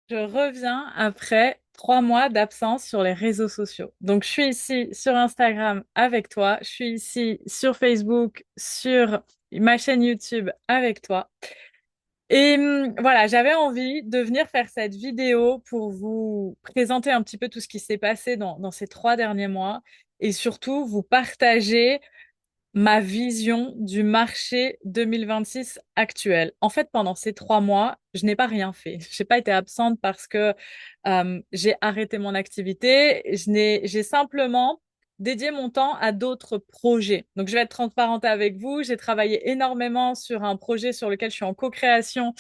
Je reviens après 3 mois d'absence sur les réseaux sociaux. Donc, je suis ici sur Instagram avec toi. Je suis ici sur Facebook, sur ma chaîne YouTube avec toi. Et voilà, j'avais envie de venir faire cette vidéo pour vous présenter un petit peu tout ce qui s'est passé dans ces 3 derniers mois et surtout vous partager ma vision du marché 2026 actuel. En fait, pendant ces 3 mois, je n'ai pas rien fait. Je n'ai pas été absente parce que j'ai arrêté mon activité. J'ai simplement dédié mon temps à d'autres projets. Donc, je vais être transparente avec vous. J'ai travaillé énormément sur un projet sur lequel je suis en co-création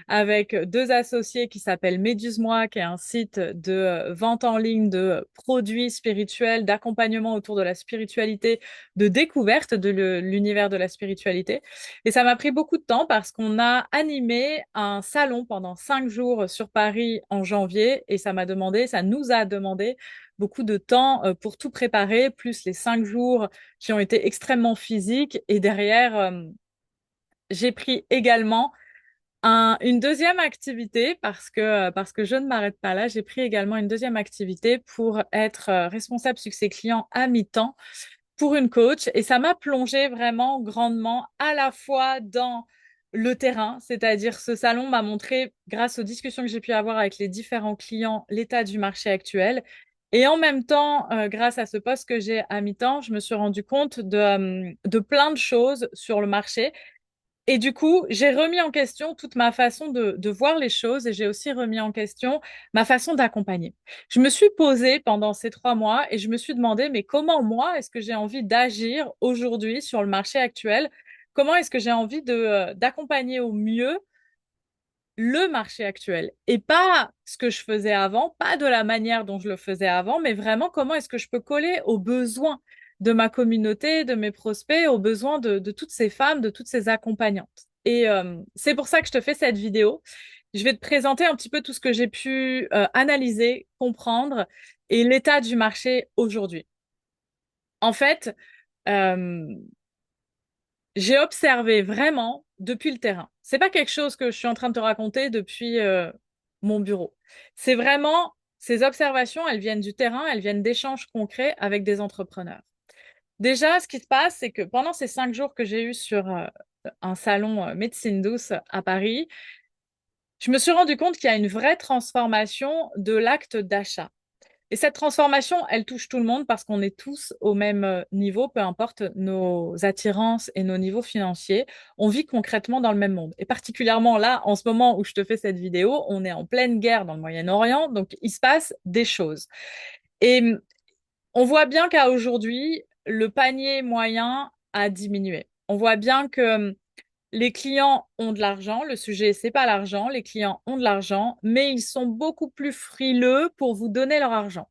avec deux associés qui s'appellent Méduse-moi, qui est un site de vente en ligne de produits spirituels, d'accompagnement autour de la spiritualité, de découverte de l'univers de la spiritualité. Et ça m'a pris beaucoup de temps parce qu'on a animé un salon pendant 5 jours sur Paris en janvier et ça nous a demandé beaucoup de temps pour tout préparer, plus les 5 jours qui ont été extrêmement physiques. Et derrière, j'ai pris également une deuxième activité parce que je ne m'arrête pas là. J'ai pris également une deuxième activité pour être responsable succès client à mi-temps pour une coach et ça m'a plongé vraiment grandement à la fois dans le terrain, c'est-à-dire ce salon m'a montré, grâce aux discussions que j'ai pu avoir avec les différents clients, l'état du marché actuel. Et en même temps, grâce à ce poste que j'ai à mi-temps, je me suis rendu compte de plein de choses sur le marché et du coup, j'ai remis en question toute ma façon de voir les choses et j'ai aussi remis en question ma façon d'accompagner. Je me suis posée pendant ces 3 mois et je me suis demandé, mais comment moi est-ce que j'ai envie d'agir aujourd'hui sur le marché actuel? Comment est-ce que j'ai envie d'accompagner au mieux le marché actuel et pas ce que je faisais avant, pas de la manière dont je le faisais avant, mais vraiment comment est-ce que je peux coller aux besoins de ma communauté, de mes prospects, aux besoins de toutes ces femmes, de toutes ces accompagnantes. Et c'est pour ça que je te fais cette vidéo. Je vais te présenter un petit peu tout ce que j'ai pu analyser, comprendre et l'état du marché aujourd'hui. En fait, euh, j'ai observé vraiment depuis le terrain. C'est pas quelque chose que je suis en train de te raconter depuis mon bureau. C'est vraiment ces observations, elles viennent du terrain, elles viennent d'échanges concrets avec des entrepreneurs. Déjà, ce qui se passe, c'est que pendant ces 5 jours que j'ai eus sur un salon médecine douce à Paris, je me suis rendu compte qu'il y a une vraie transformation de l'acte d'achat. Et cette transformation, elle touche tout le monde parce qu'on est tous au même niveau, peu importe nos attirances et nos niveaux financiers. On vit concrètement dans le même monde. Et particulièrement là, en ce moment où je te fais cette vidéo, on est en pleine guerre dans le Moyen-Orient, donc il se passe des choses. Et on voit bien qu'à aujourd'hui, le panier moyen a diminué. On voit bien que les clients ont de l'argent. Le sujet, c'est pas l'argent. Les clients ont de l'argent, mais ils sont beaucoup plus frileux pour vous donner leur argent.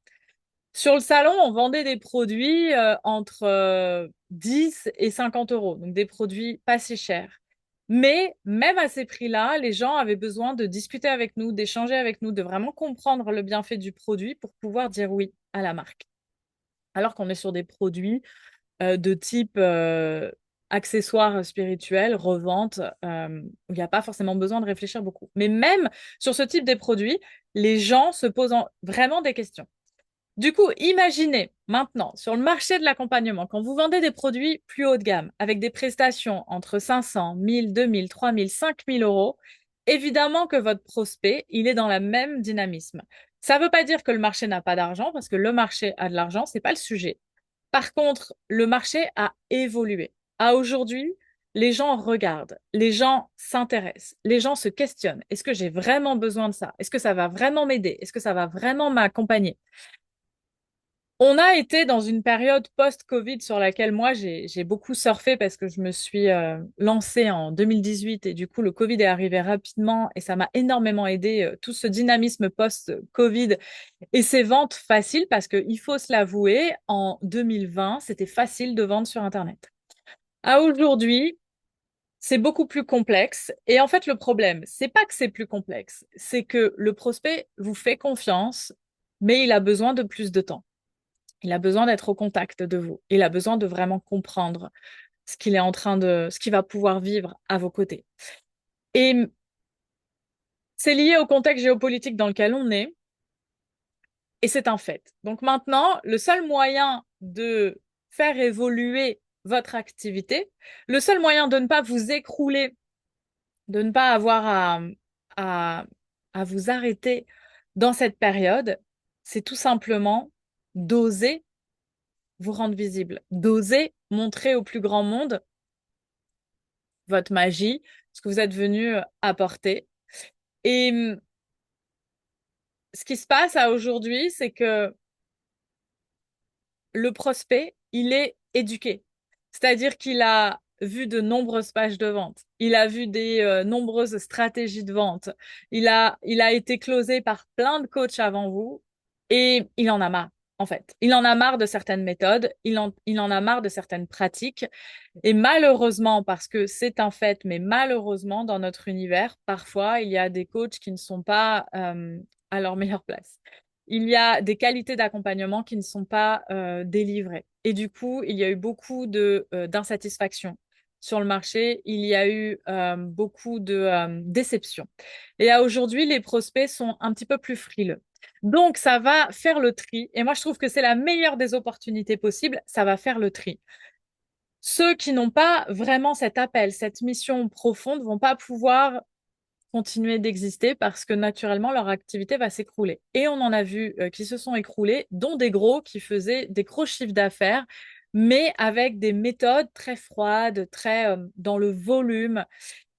Sur le salon, on vendait des produits entre 10 et 50 euros, donc des produits pas si chers. Mais même à ces prix-là, les gens avaient besoin de discuter avec nous, d'échanger avec nous, de vraiment comprendre le bienfait du produit pour pouvoir dire oui à la marque. Alors qu'on est sur des produits de type accessoires spirituels, revente, où il n'y a pas forcément besoin de réfléchir beaucoup. Mais même sur ce type de produits, les gens se posent vraiment des questions. Du coup, imaginez maintenant sur le marché de l'accompagnement, quand vous vendez des produits plus haut de gamme, avec des prestations entre 500, 1000, 2000, 3000, 5000 euros, évidemment que votre prospect, il est dans la même dynamisme. Ça ne veut pas dire que le marché n'a pas d'argent, parce que le marché a de l'argent, c'est pas le sujet. Par contre, le marché a évolué. À aujourd'hui, les gens regardent, les gens s'intéressent, les gens se questionnent. Est-ce que j'ai vraiment besoin de ça? Est-ce que ça va vraiment m'aider? Est-ce que ça va vraiment m'accompagner? On a été dans une période post-Covid sur laquelle moi j'ai beaucoup surfé parce que je me suis lancée en 2018 et du coup le Covid est arrivé rapidement et ça m'a énormément aidé tout ce dynamisme post-Covid et ces ventes faciles parce que il faut se l'avouer, en 2020 c'était facile de vendre sur Internet. À aujourd'hui, c'est beaucoup plus complexe et en fait le problème, c'est pas que c'est plus complexe, c'est que le prospect vous fait confiance mais il a besoin de plus de temps. Il a besoin d'être au contact de vous. Il a besoin de vraiment comprendre ce qu'il va pouvoir vivre à vos côtés. Et C'est lié au contexte géopolitique dans lequel on est et c'est un fait. Donc maintenant, le seul moyen de faire évoluer votre activité, le seul moyen de ne pas vous écrouler, de ne pas avoir à, à vous arrêter dans cette période, c'est tout simplement d'oser vous rendre visible, d'oser montrer au plus grand monde votre magie, ce que vous êtes venu apporter. Et ce qui se passe à aujourd'hui, c'est que le prospect, il est éduqué. C'est-à-dire qu'il a vu de nombreuses pages de vente. Il a vu des nombreuses stratégies de vente. Il a été closé par plein de coachs avant vous et il en a marre, en fait. Il en a marre de certaines méthodes, il en a marre de certaines pratiques. Et malheureusement, parce que c'est un fait, mais malheureusement, dans notre univers, parfois, il y a des coachs qui ne sont pas à leur meilleure place. Il y a des qualités d'accompagnement qui ne sont pas délivrées. Et du coup, il y a eu beaucoup d'insatisfaction sur le marché. Il y a eu beaucoup de déceptions. Et à aujourd'hui, les prospects sont un petit peu plus frileux. Donc, ça va faire le tri. Et moi, je trouve que c'est la meilleure des opportunités possibles. Ça va faire le tri. Ceux qui n'ont pas vraiment cet appel, cette mission profonde, vont pas pouvoir continuer d'exister parce que naturellement leur activité va s'écrouler. Et on en a vu qui se sont écroulés, dont des gros qui faisaient des gros chiffres d'affaires, mais avec des méthodes très froides, très dans le volume.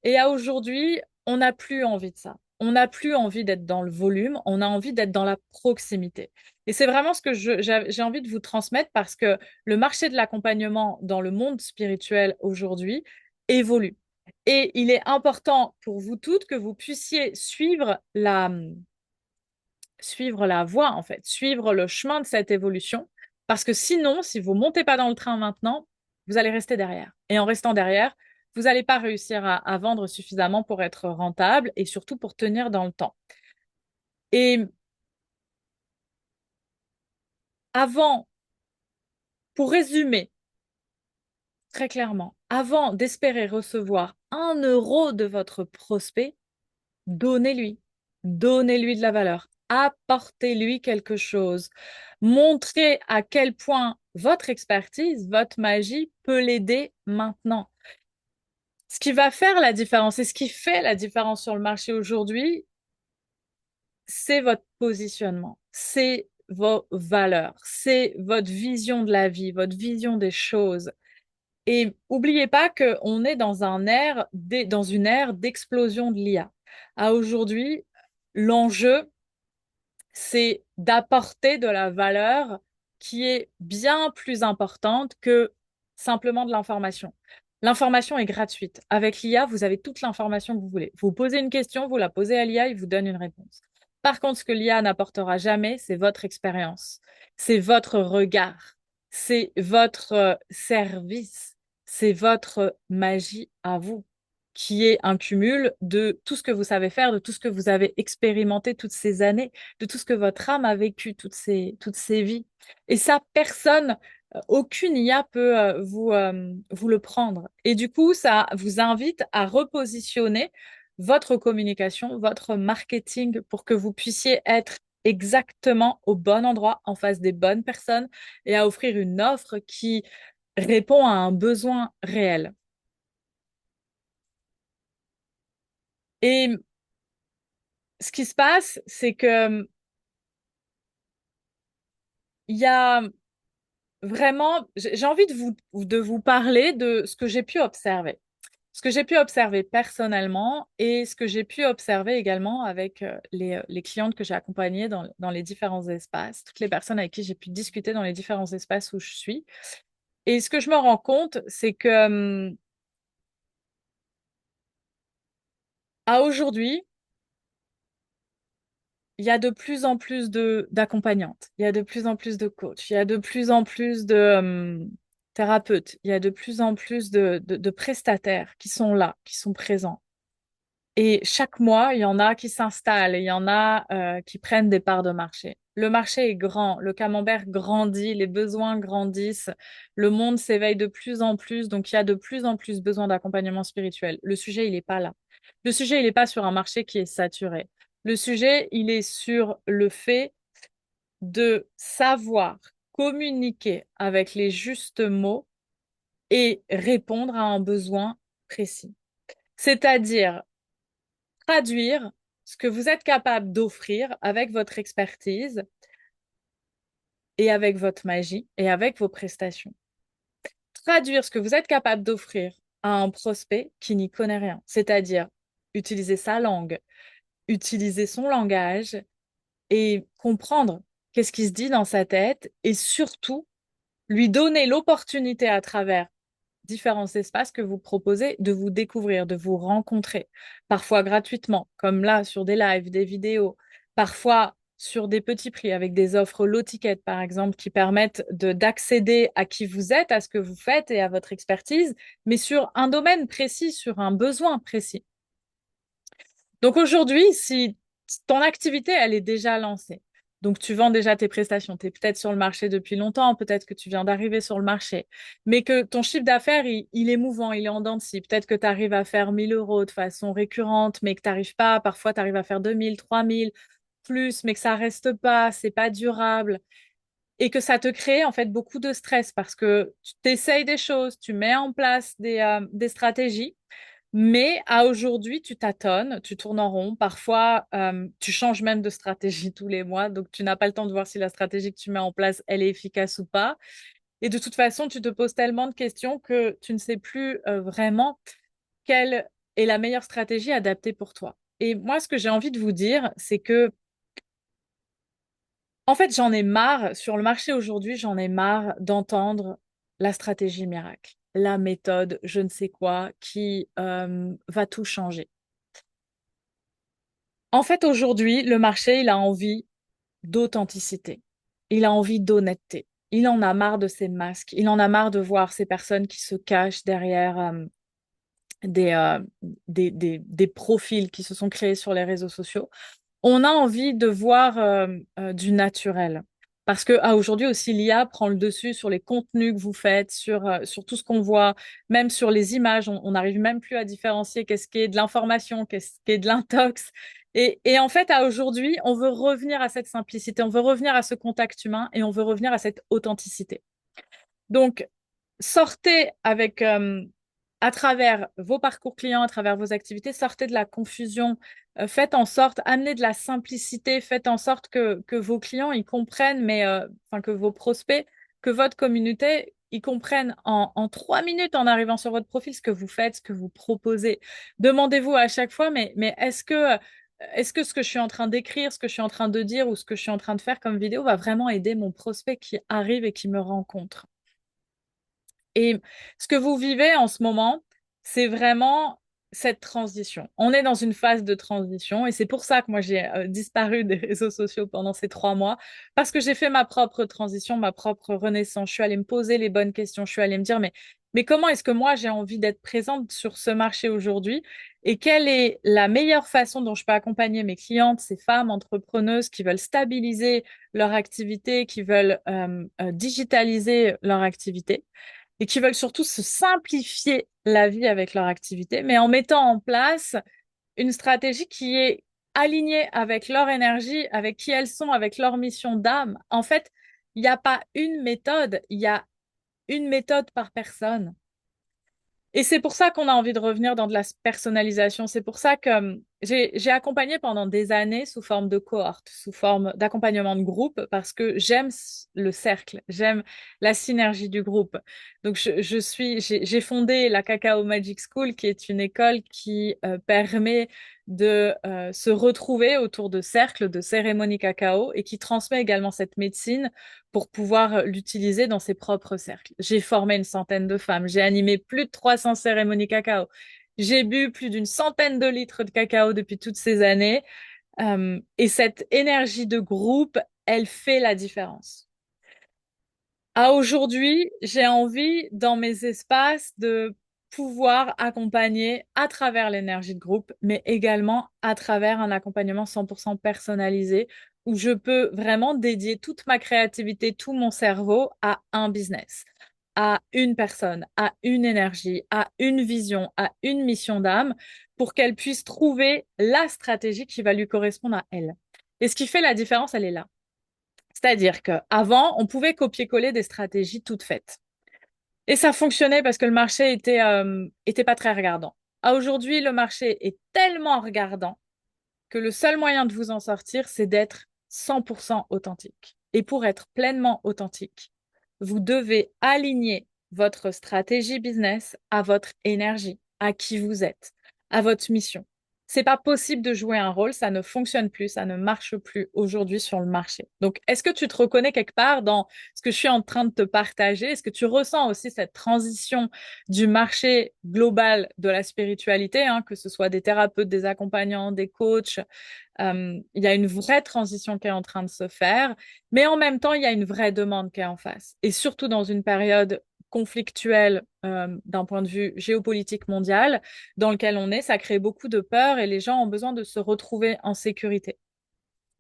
Et à aujourd'hui, on n'a plus envie de ça. On n'a plus envie d'être dans le volume, on a envie d'être dans la proximité. Et c'est vraiment ce que j'ai envie de vous transmettre parce que le marché de l'accompagnement dans le monde spirituel aujourd'hui évolue. Et il est important pour vous toutes que vous puissiez suivre la voie, en fait, suivre le chemin de cette évolution. Parce que sinon, si vous montez pas dans le train maintenant, vous allez rester derrière. Et en restant derrière, vous n'allez pas réussir à vendre suffisamment pour être rentable et surtout pour tenir dans le temps. Et avant, pour résumer très clairement, avant d'espérer recevoir 1 euro de votre prospect, donnez-lui. Donnez-lui de la valeur. Apportez-lui quelque chose. Montrez à quel point votre expertise, votre magie peut l'aider maintenant. Ce qui va faire la différence et ce qui fait la différence sur le marché aujourd'hui, c'est votre positionnement, c'est vos valeurs, c'est votre vision de la vie, votre vision des choses. Et n'oubliez pas qu'on est dans une ère d'explosion de l'IA. À aujourd'hui, l'enjeu, c'est d'apporter de la valeur qui est bien plus importante que simplement de l'information. L'information est gratuite. Avec l'IA, vous avez toute l'information que vous voulez. Vous posez une question, vous la posez à l'IA, il vous donne une réponse. Par contre, ce que l'IA n'apportera jamais, c'est votre expérience, c'est votre regard, c'est votre service, c'est votre magie à vous qui est un cumul de tout ce que vous savez faire, de tout ce que vous avez expérimenté toutes ces années, de tout ce que votre âme a vécu toutes ces vies. Et ça, personne, aucune IA peut vous le prendre. Et du coup, ça vous invite à repositionner votre communication, votre marketing pour que vous puissiez être exactement au bon endroit, en face des bonnes personnes et à offrir une offre qui répond à un besoin réel. Et ce qui se passe, c'est que il y a vraiment, j'ai envie de vous parler de ce que j'ai pu observer. Ce que j'ai pu observer personnellement et ce que j'ai pu observer également avec les clientes que j'ai accompagnées dans les différents espaces, toutes les personnes avec qui j'ai pu discuter dans les différents espaces où je suis. Et ce que je me rends compte, c'est que à aujourd'hui, il y a de plus en plus d'accompagnantes, il y a de plus en plus de coachs, il y a de plus en plus de thérapeutes, il y a de plus en plus de prestataires qui sont là, qui sont présents. Et chaque mois, il y en a qui s'installent, il y en a qui prennent des parts de marché. Le marché est grand, le camembert grandit, les besoins grandissent, le monde s'éveille de plus en plus, donc il y a de plus en plus besoin d'accompagnement spirituel. Le sujet, il n'est pas là. Le sujet, il n'est pas sur un marché qui est saturé. Le sujet, il est sur le fait de savoir communiquer avec les justes mots et répondre à un besoin précis. C'est-à-dire traduire ce que vous êtes capable d'offrir avec votre expertise et avec votre magie et avec vos prestations. Traduire ce que vous êtes capable d'offrir à un prospect qui n'y connaît rien, c'est-à-dire utiliser sa langue, utiliser son langage et comprendre qu'est-ce qui se dit dans sa tête et surtout lui donner l'opportunité à travers différents espaces que vous proposez de vous découvrir, de vous rencontrer, parfois gratuitement, comme là sur des lives, des vidéos, parfois sur des petits prix avec des offres low ticket, par exemple, qui permettent d'accéder à qui vous êtes, à ce que vous faites et à votre expertise, mais sur un domaine précis, sur un besoin précis. Donc aujourd'hui, si ton activité, elle est déjà lancée, donc tu vends déjà tes prestations, tu es peut-être sur le marché depuis longtemps, peut-être que tu viens d'arriver sur le marché, mais que ton chiffre d'affaires, il est mouvant, il est en dents de scie. Peut-être que tu arrives à faire 1 000 euros de façon récurrente, mais que tu n'arrives pas. Parfois, tu arrives à faire 2 000, 3 000 plus, mais que ça reste pas, c'est pas durable. Et que ça te crée en fait beaucoup de stress parce que tu t'essayes des choses, tu mets en place des stratégies, mais à aujourd'hui, tu tâtonnes, tu tournes en rond. Parfois, tu changes même de stratégie tous les mois. Donc, tu n'as pas le temps de voir si la stratégie que tu mets en place, elle est efficace ou pas. Et de toute façon, tu te poses tellement de questions que tu ne sais plus vraiment quelle est la meilleure stratégie adaptée pour toi. Et moi, ce que j'ai envie de vous dire, c'est que, en fait, j'en ai marre, sur le marché aujourd'hui, j'en ai marre d'entendre la stratégie miracle, la méthode, je ne sais quoi, qui va tout changer. En fait, aujourd'hui, le marché, il a envie d'authenticité. Il a envie d'honnêteté. Il en a marre de ces masques. Il en a marre de voir ces personnes qui se cachent derrière des, euh, des profils qui se sont créés sur les réseaux sociaux. On a envie de voir du naturel. Parce que aujourd'hui aussi, l'IA prend le dessus sur les contenus que vous faites, sur tout ce qu'on voit, même sur les images. On n'arrive même plus à différencier qu'est-ce qui est de l'information, qu'est-ce qui est de l'intox. Et en fait, à aujourd'hui, on veut revenir à cette simplicité, on veut revenir à ce contact humain et on veut revenir à cette authenticité. Donc, sortez avec, à travers vos parcours clients, à travers vos activités, sortez de la confusion, faites en sorte, amenez de la simplicité, faites en sorte que vos clients ils comprennent, mais enfin que vos prospects, que votre communauté, ils comprennent en 3 minutes en arrivant sur votre profil ce que vous faites, ce que vous proposez. Demandez-vous à chaque fois, mais est-ce que ce que je suis en train d'écrire, ce que je suis en train de dire ou ce que je suis en train de faire comme vidéo va vraiment aider mon prospect qui arrive et qui me rencontre? Et ce que vous vivez en ce moment, c'est vraiment cette transition. On est dans une phase de transition et c'est pour ça que moi j'ai disparu des réseaux sociaux pendant ces 3 mois parce que j'ai fait ma propre transition, ma propre renaissance. Je suis allée me poser les bonnes questions. Je suis allée me dire mais comment est-ce que moi j'ai envie d'être présente sur ce marché aujourd'hui et quelle est la meilleure façon dont je peux accompagner mes clientes, ces femmes entrepreneuses qui veulent stabiliser leur activité, qui veulent digitaliser leur activité et qui veulent surtout se simplifier la vie avec leur activité, mais en mettant en place une stratégie qui est alignée avec leur énergie, avec qui elles sont, avec leur mission d'âme. En fait, il n'y a pas une méthode, il y a une méthode par personne. Et c'est pour ça qu'on a envie de revenir dans de la personnalisation. C'est pour ça que j'ai accompagné pendant des années sous forme de cohorte, sous forme d'accompagnement de groupe, parce que j'aime le cercle, j'aime la synergie du groupe. Donc j'ai fondé la Cacao Magic School, qui est une école qui permet de se retrouver autour de cercles, de cérémonies cacao, et qui transmet également cette médecine pour pouvoir l'utiliser dans ses propres cercles. J'ai formé une centaine de femmes, j'ai animé plus de 300 cérémonies cacao, j'ai bu plus d'une centaine de litres de cacao depuis toutes ces années, et cette énergie de groupe, elle fait la différence. À aujourd'hui, j'ai envie dans mes espaces de pouvoir accompagner à travers l'énergie de groupe, mais également à travers un accompagnement 100% personnalisé où je peux vraiment dédier toute ma créativité, tout mon cerveau à un business, à une personne, à une énergie, à une vision, à une mission d'âme, pour qu'elle puisse trouver la stratégie qui va lui correspondre à elle. Et ce qui fait la différence, elle est là. C'est-à-dire qu'avant, on pouvait copier-coller des stratégies toutes faites. Et ça fonctionnait parce que le marché était pas très regardant. À aujourd'hui, le marché est tellement regardant que le seul moyen de vous en sortir, c'est d'être 100% authentique. Et pour être pleinement authentique, vous devez aligner votre stratégie business à votre énergie, à qui vous êtes, à votre mission. C'est pas possible de jouer un rôle, ça ne fonctionne plus, ça ne marche plus aujourd'hui sur le marché. Donc, est-ce que tu te reconnais quelque part dans ce que je suis en train de te partager? Est-ce que tu ressens aussi cette transition du marché global de la spiritualité, hein, que ce soit des thérapeutes, des accompagnants, des coachs, il y a une vraie transition qui est en train de se faire, mais en même temps, il y a une vraie demande qui est en face. Et surtout dans une période conflictuelle d'un point de vue géopolitique mondial dans lequel on est, ça crée beaucoup de peur et les gens ont besoin de se retrouver en sécurité.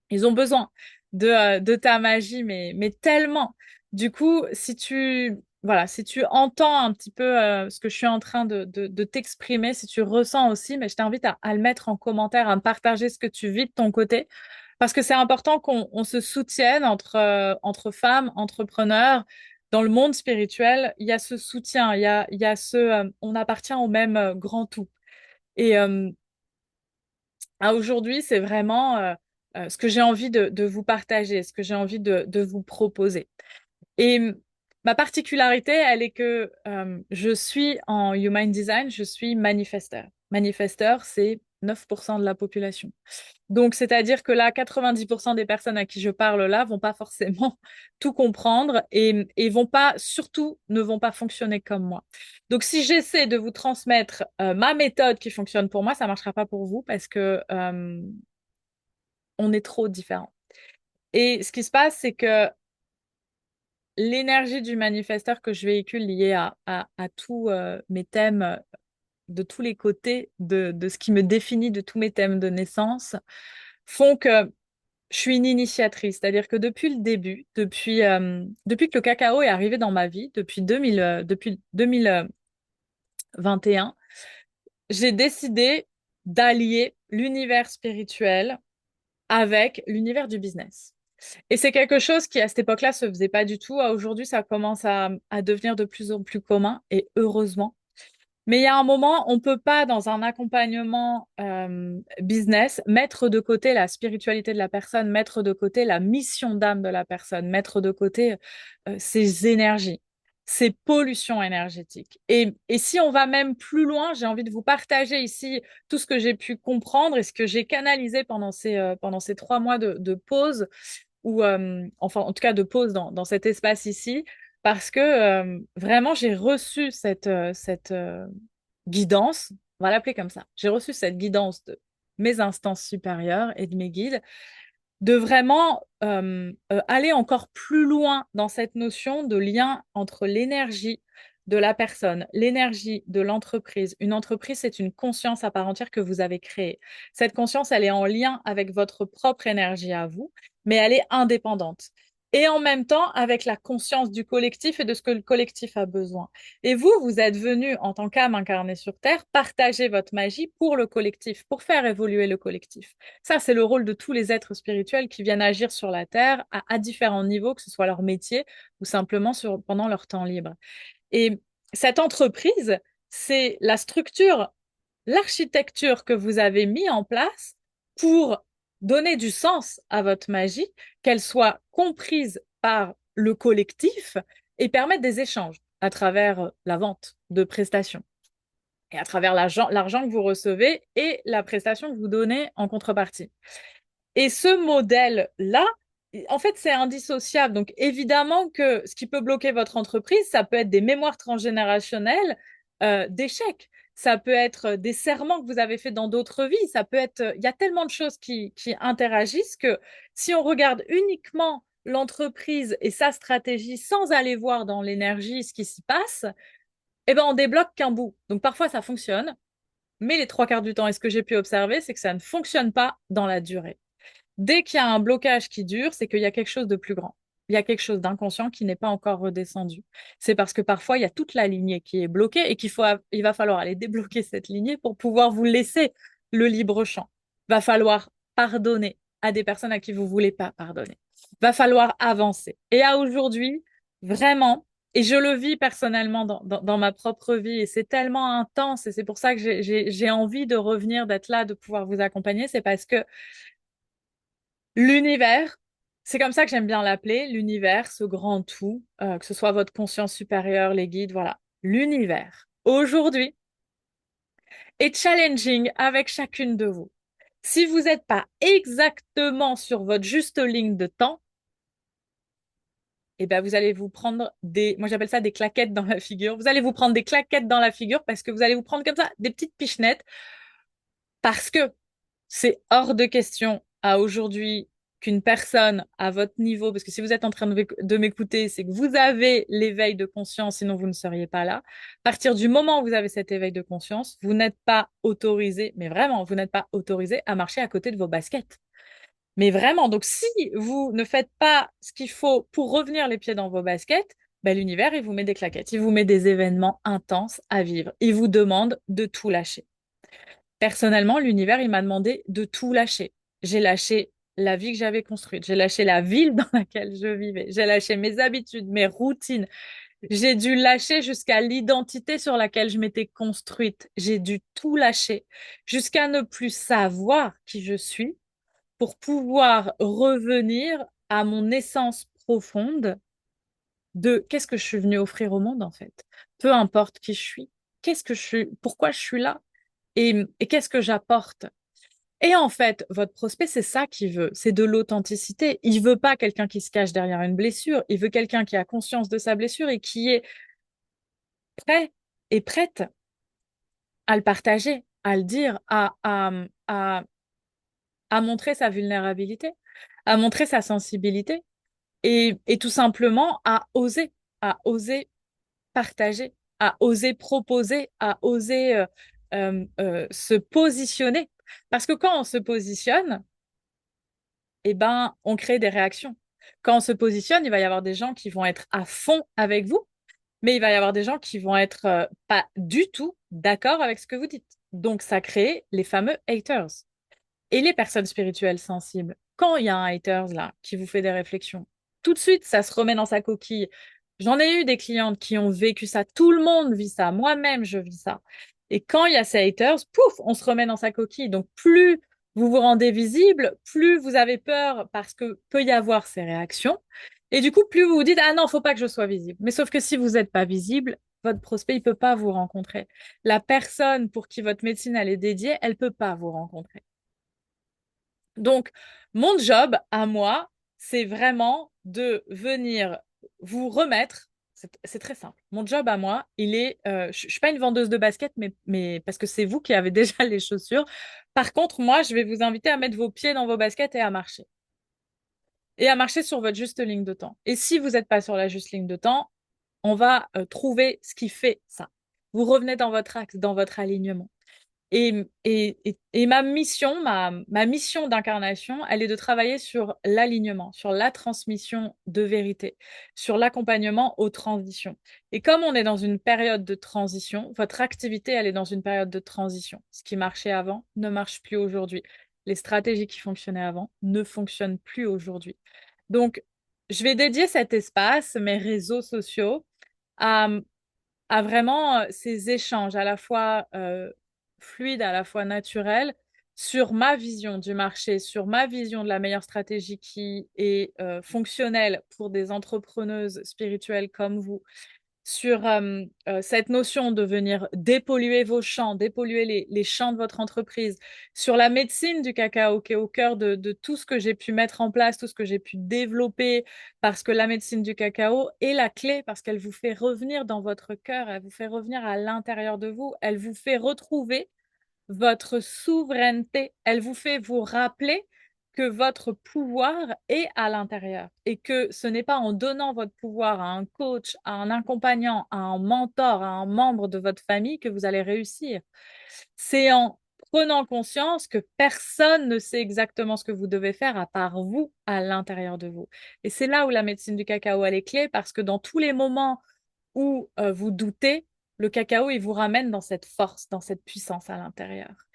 Ils ont besoin de ta magie, mais tellement. Du coup, voilà, si tu entends un petit peu ce que je suis en train de t'exprimer, si tu ressens aussi, mais je t'invite à le mettre en commentaire, à me partager ce que tu vis de ton côté, parce que c'est important qu'on se soutienne entre femmes, entrepreneurs. Dans le monde spirituel, il y a ce soutien, il y a on appartient au même grand tout. Et aujourd'hui, c'est vraiment ce que j'ai envie de vous partager, ce que j'ai envie de vous proposer. Et ma particularité, elle est que je suis en Human Design, je suis manifesteur. Manifesteur, c'est 9% de la population. Donc, c'est-à-dire que là, 90% des personnes à qui je parle là vont pas forcément tout comprendre et vont pas, surtout, ne vont pas fonctionner comme moi. Donc, si j'essaie de vous transmettre ma méthode qui fonctionne pour moi, ça marchera pas pour vous parce que on est trop différents. Et ce qui se passe, c'est que l'énergie du manifesteur que je véhicule liée à tous mes thèmes de tous les côtés de ce qui me définit de tous mes thèmes de naissance font que je suis une initiatrice. C'est-à-dire que depuis le début, depuis que le cacao est arrivé dans ma vie, depuis 2021, j'ai décidé d'allier l'univers spirituel avec l'univers du business. Et c'est quelque chose qui, à cette époque-là, se faisait pas du tout. Aujourd'hui, ça commence à devenir de plus en plus commun, et heureusement. Mais il y a un moment, on peut pas, dans un accompagnement business, mettre de côté la spiritualité de la personne, mettre de côté la mission d'âme de la personne, mettre de côté ses énergies, ses pollutions énergétiques. Et si on va même plus loin, j'ai envie de vous partager ici tout ce que j'ai pu comprendre et ce que j'ai canalisé pendant ces 3 mois de pause, ou enfin en tout cas de pause dans cet espace ici, parce que vraiment j'ai reçu cette guidance, on va l'appeler comme ça, j'ai reçu cette guidance de mes instances supérieures et de mes guides, de vraiment aller encore plus loin dans cette notion de lien entre l'énergie de la personne, l'énergie de l'entreprise. Une entreprise, c'est une conscience à part entière que vous avez créée. Cette conscience, elle est en lien avec votre propre énergie à vous, mais elle est indépendante. Et en même temps, avec la conscience du collectif et de ce que le collectif a besoin. Et vous, vous êtes venu en tant qu'âme incarnée sur Terre, partager votre magie pour le collectif, pour faire évoluer le collectif. Ça, c'est le rôle de tous les êtres spirituels qui viennent agir sur la Terre à différents niveaux, que ce soit leur métier ou simplement pendant leur temps libre. Et cette entreprise, c'est la structure, l'architecture que vous avez mis en place pour donner du sens à votre magie, qu'elle soit comprise par le collectif et permettre des échanges à travers la vente de prestations et à travers l'argent que vous recevez et la prestation que vous donnez en contrepartie. Et ce modèle-là, en fait, c'est indissociable. Donc, évidemment que ce qui peut bloquer votre entreprise, ça peut être des mémoires transgénérationnelles d'échecs. Ça peut être des serments que vous avez faits dans d'autres vies. Ça peut être, il y a tellement de choses qui interagissent que si on regarde uniquement l'entreprise et sa stratégie sans aller voir dans l'énergie ce qui s'y passe, eh ben, on débloque qu'un bout. Donc, parfois, ça fonctionne, mais les trois quarts du temps, et ce que j'ai pu observer, c'est que ça ne fonctionne pas dans la durée. Dès qu'il y a un blocage qui dure, c'est qu'il y a quelque chose de plus grand. Il y a quelque chose d'inconscient qui n'est pas encore redescendu. C'est parce que parfois, il y a toute la lignée qui est bloquée et il va falloir aller débloquer cette lignée pour pouvoir vous laisser le libre champ. Va falloir pardonner à des personnes à qui vous voulez pas pardonner. Va falloir avancer. Et à aujourd'hui, vraiment, et je le vis personnellement dans ma propre vie, et c'est tellement intense, et c'est pour ça que j'ai envie de revenir, d'être là, de pouvoir vous accompagner, c'est parce que l'univers, c'est comme ça que j'aime bien l'appeler, l'univers, ce grand tout, que ce soit votre conscience supérieure, les guides, voilà. L'univers, aujourd'hui, est challenging avec chacune de vous. Si vous n'êtes pas exactement sur votre juste ligne de temps, eh ben vous allez vous prendre moi j'appelle ça des claquettes dans la figure. Vous allez vous prendre des claquettes dans la figure parce que vous allez vous prendre comme ça des petites pichenettes parce que c'est hors de question à aujourd'hui qu'une personne à votre niveau, parce que si vous êtes en train de m'écouter, c'est que vous avez l'éveil de conscience, sinon vous ne seriez pas là. À partir du moment où vous avez cet éveil de conscience, vous n'êtes pas autorisé, mais vraiment, vous n'êtes pas autorisé à marcher à côté de vos baskets. Mais vraiment, donc si vous ne faites pas ce qu'il faut pour revenir les pieds dans vos baskets, ben, l'univers, il vous met des claquettes, il vous met des événements intenses à vivre. Il vous demande de tout lâcher. Personnellement, l'univers, il m'a demandé de tout lâcher. J'ai lâché la vie que j'avais construite. J'ai lâché la ville dans laquelle je vivais. J'ai lâché mes habitudes, mes routines. J'ai dû lâcher jusqu'à l'identité sur laquelle je m'étais construite. J'ai dû tout lâcher jusqu'à ne plus savoir qui je suis pour pouvoir revenir à mon essence profonde de qu'est-ce que je suis venue offrir au monde en fait. Peu importe qui je suis, qu'est-ce que je suis, pourquoi je suis là et qu'est-ce que j'apporte. Et en fait, votre prospect, c'est ça qu'il veut, c'est de l'authenticité. Il veut pas quelqu'un qui se cache derrière une blessure, il veut quelqu'un qui a conscience de sa blessure et qui est prêt et prête à le partager, à le dire, à montrer sa vulnérabilité, à montrer sa sensibilité et tout simplement à oser partager, à oser proposer, à oser se positionner. Parce que quand on se positionne, eh ben, on crée des réactions. Quand on se positionne, il va y avoir des gens qui vont être à fond avec vous, mais il va y avoir des gens qui vont être pas du tout d'accord avec ce que vous dites. Donc, ça crée les fameux haters. Et les personnes spirituelles sensibles, quand il y a un haters là qui vous fait des réflexions, tout de suite, ça se remet dans sa coquille. J'en ai eu des clientes qui ont vécu ça. Tout le monde vit ça. Moi-même, je vis ça. Et quand il y a ces haters, pouf, on se remet dans sa coquille. Donc, plus vous vous rendez visible, plus vous avez peur parce que peut y avoir ces réactions. Et du coup, plus vous vous dites, ah non, faut pas que je sois visible. Mais sauf que si vous n'êtes pas visible, votre prospect, il peut pas vous rencontrer. La personne pour qui votre médecine, elle est dédiée, elle peut pas vous rencontrer. Donc, mon job à moi, c'est vraiment de venir vous remettre. C'est très simple. Mon job à moi, je suis pas une vendeuse de baskets, mais parce que c'est vous qui avez déjà les chaussures. Par contre, moi, je vais vous inviter à mettre vos pieds dans vos baskets et à marcher. Et à marcher sur votre juste ligne de temps. Et si vous n'êtes pas sur la juste ligne de temps, on va trouver ce qui fait ça. Vous revenez dans votre axe, dans votre alignement. Et ma mission d'incarnation, elle est de travailler sur l'alignement, sur la transmission de vérité, sur l'accompagnement aux transitions. Et comme on est dans une période de transition, votre activité, elle est dans une période de transition. Ce qui marchait avant ne marche plus aujourd'hui. Les stratégies qui fonctionnaient avant ne fonctionnent plus aujourd'hui. Donc, je vais dédier cet espace, mes réseaux sociaux, à, à vraiment ces échanges à la fois fluides, à la fois naturels, sur ma vision du marché, sur ma vision de la meilleure stratégie qui est fonctionnelle pour des entrepreneuses spirituelles comme vous, sur cette notion de venir dépolluer vos champs, dépolluer les champs de votre entreprise, sur la médecine du cacao qui est au cœur de tout ce que j'ai pu mettre en place, tout ce que j'ai pu développer, parce que la médecine du cacao est la clé, parce qu'elle vous fait revenir dans votre cœur, elle vous fait revenir à l'intérieur de vous, elle vous fait retrouver votre souveraineté, elle vous fait vous rappeler que votre pouvoir est à l'intérieur et que ce n'est pas en donnant votre pouvoir à un coach, à un accompagnant, à un mentor, à un membre de votre famille que vous allez réussir. C'est en prenant conscience que personne ne sait exactement ce que vous devez faire à part vous, à l'intérieur de vous. Et c'est là où la médecine du cacao, elle est clé, parce que dans tous les moments où vous doutez, le cacao, il vous ramène dans cette force, dans cette puissance à l'intérieur.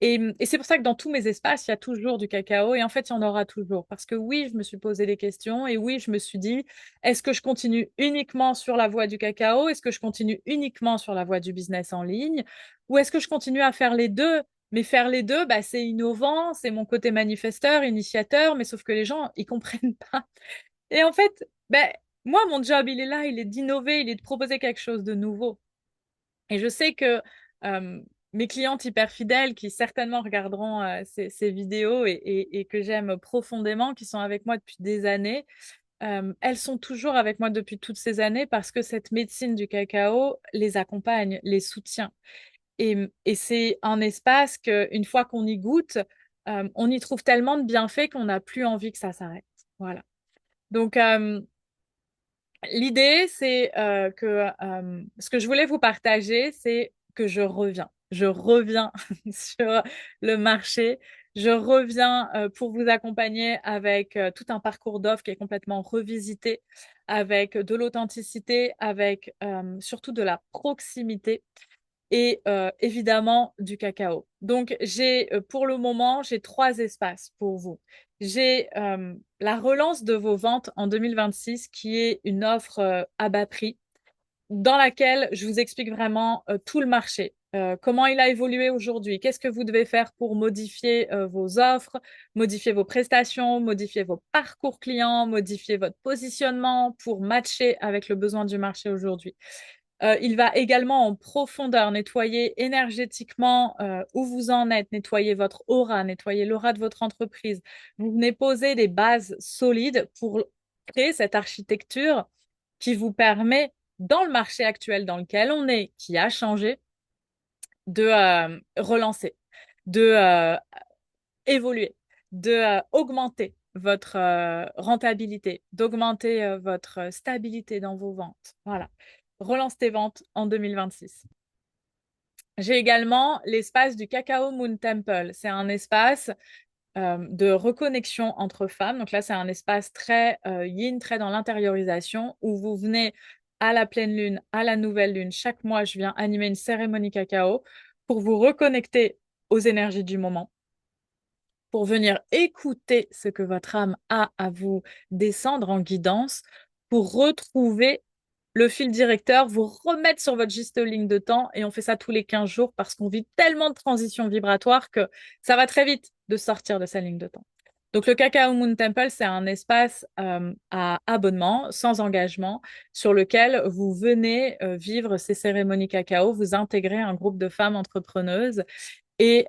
Et c'est pour ça que dans tous mes espaces, il y a toujours du cacao et en fait, il y en aura toujours. Parce que oui, je me suis posé des questions et oui, je me suis dit, est-ce que je continue uniquement sur la voie du cacao? Est-ce que je continue uniquement sur la voie du business en ligne? Ou est-ce que je continue à faire les deux? Mais faire les deux, bah, c'est innovant, c'est mon côté manifesteur, initiateur, mais sauf que les gens, ils comprennent pas. Et en fait, ben, moi, mon job, il est là, il est d'innover, il est de proposer quelque chose de nouveau. Et je sais que euh, mes clientes hyper fidèles qui certainement regarderont ces vidéos et que j'aime profondément, qui sont avec moi depuis des années, elles sont toujours avec moi depuis toutes ces années parce que cette médecine du cacao les accompagne, les soutient. Et c'est un espace qu'une fois qu'on y goûte, on y trouve tellement de bienfaits qu'on n'a plus envie que ça s'arrête. Voilà. Donc, l'idée, c'est que ce que je voulais vous partager, c'est que je reviens. Je reviens sur le marché. Je reviens pour vous accompagner avec tout un parcours d'offres qui est complètement revisité, avec de l'authenticité, avec surtout de la proximité et évidemment du cacao. Donc, pour le moment, j'ai trois espaces pour vous. J'ai la relance de vos ventes en 2026 qui est une offre à bas prix dans laquelle je vous explique vraiment tout le marché. Comment il a évolué aujourd'hui? Qu'est-ce que vous devez faire pour modifier vos offres, modifier vos prestations, modifier vos parcours clients, modifier votre positionnement pour matcher avec le besoin du marché aujourd'hui? Il va également en profondeur nettoyer énergétiquement où vous en êtes, nettoyer votre aura, nettoyer l'aura de votre entreprise. Vous venez poser des bases solides pour créer cette architecture qui vous permet, dans le marché actuel dans lequel on est, qui a changé, de relancer, de évoluer, de augmenter votre rentabilité, d'augmenter votre stabilité dans vos ventes. Voilà. Relance tes ventes en 2026. J'ai également l'espace du Cacao Moon Temple. C'est un espace de reconnexion entre femmes. Donc là, c'est un espace très yin, très dans l'intériorisation, où vous venez à la pleine lune, à la nouvelle lune. Chaque mois, je viens animer une cérémonie cacao pour vous reconnecter aux énergies du moment, pour venir écouter ce que votre âme a à vous descendre en guidance, pour retrouver le fil directeur, vous remettre sur votre juste ligne de temps. Et on fait ça tous les 15 jours parce qu'on vit tellement de transitions vibratoires que ça va très vite de sortir de sa ligne de temps. Donc le Cacao Moon Temple, c'est un espace à abonnement, sans engagement, sur lequel vous venez vivre ces cérémonies cacao, vous intégrez un groupe de femmes entrepreneuses et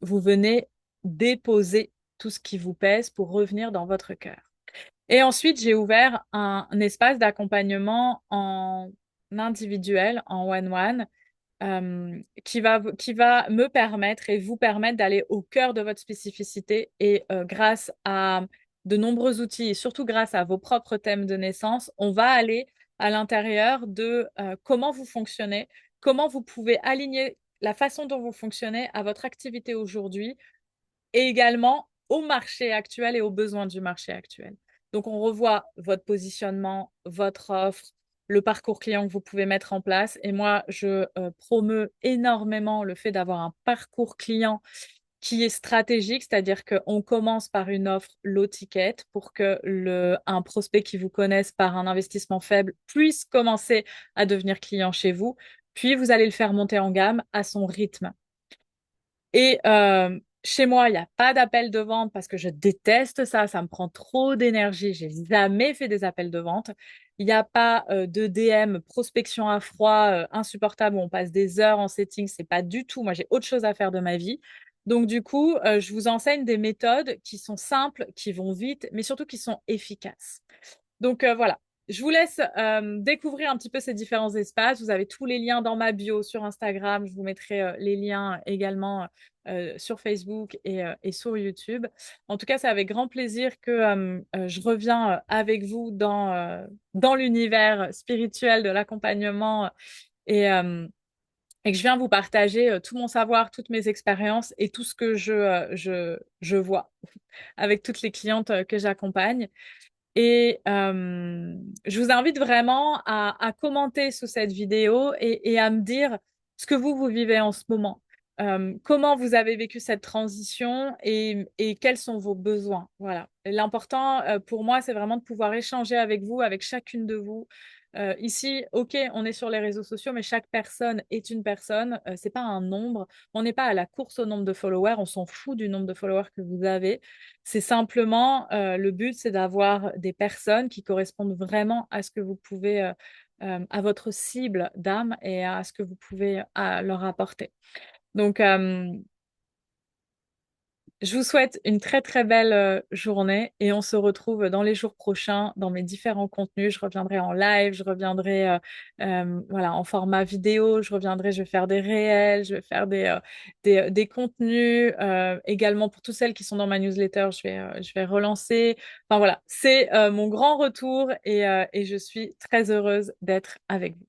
vous venez déposer tout ce qui vous pèse pour revenir dans votre cœur. Et ensuite, j'ai ouvert un espace d'accompagnement en individuel, en one-one, qui va me permettre et vous permettre d'aller au cœur de votre spécificité. Et grâce à de nombreux outils et surtout grâce à vos propres thèmes de naissance, on va aller à l'intérieur de comment vous fonctionnez, comment vous pouvez aligner la façon dont vous fonctionnez à votre activité aujourd'hui et également au marché actuel et aux besoins du marché actuel. Donc, on revoit votre positionnement, votre offre, le parcours client que vous pouvez mettre en place. Et moi, je promeus énormément le fait d'avoir un parcours client qui est stratégique, c'est-à-dire qu'on commence par une offre low ticket pour que un prospect qui vous connaisse par un investissement faible puisse commencer à devenir client chez vous. Puis, vous allez le faire monter en gamme à son rythme. Et chez moi, il n'y a pas d'appel de vente parce que je déteste ça. Ça me prend trop d'énergie. J'ai jamais fait des appels de vente. Il n'y a pas de DM, prospection à froid, insupportable où on passe des heures en setting. C'est pas du tout. Moi, j'ai autre chose à faire de ma vie. Donc, du coup, je vous enseigne des méthodes qui sont simples, qui vont vite, mais surtout qui sont efficaces. Donc voilà, je vous laisse découvrir un petit peu ces différents espaces. Vous avez tous les liens dans ma bio sur Instagram. Je vous mettrai les liens également sur Facebook et sur YouTube. En tout cas, c'est avec grand plaisir que je reviens avec vous dans l'univers spirituel de l'accompagnement et, et que je viens vous partager tout mon savoir, toutes mes expériences et tout ce que je vois avec toutes les clientes que j'accompagne. Et je vous invite vraiment à commenter sous cette vidéo et à me dire ce que vous vivez en ce moment. Comment vous avez vécu cette transition et quels sont vos besoins. Voilà. Et l'important pour moi, c'est vraiment de pouvoir échanger avec vous, avec chacune de vous. Ici, ok, on est sur les réseaux sociaux, mais chaque personne est une personne. C'est pas un nombre. On n'est pas à la course au nombre de followers. On s'en fout du nombre de followers que vous avez. C'est simplement, le but, c'est d'avoir des personnes qui correspondent vraiment à ce que vous pouvez, à votre cible d'âme et à ce que vous pouvez leur apporter. Donc, je vous souhaite une très très belle journée et on se retrouve dans les jours prochains dans mes différents contenus. Je reviendrai en live, je reviendrai voilà, en format vidéo, je reviendrai, je vais faire des réels, je vais faire des contenus. Également pour toutes celles qui sont dans ma newsletter, je vais relancer. Enfin voilà, c'est mon grand retour et je suis très heureuse d'être avec vous.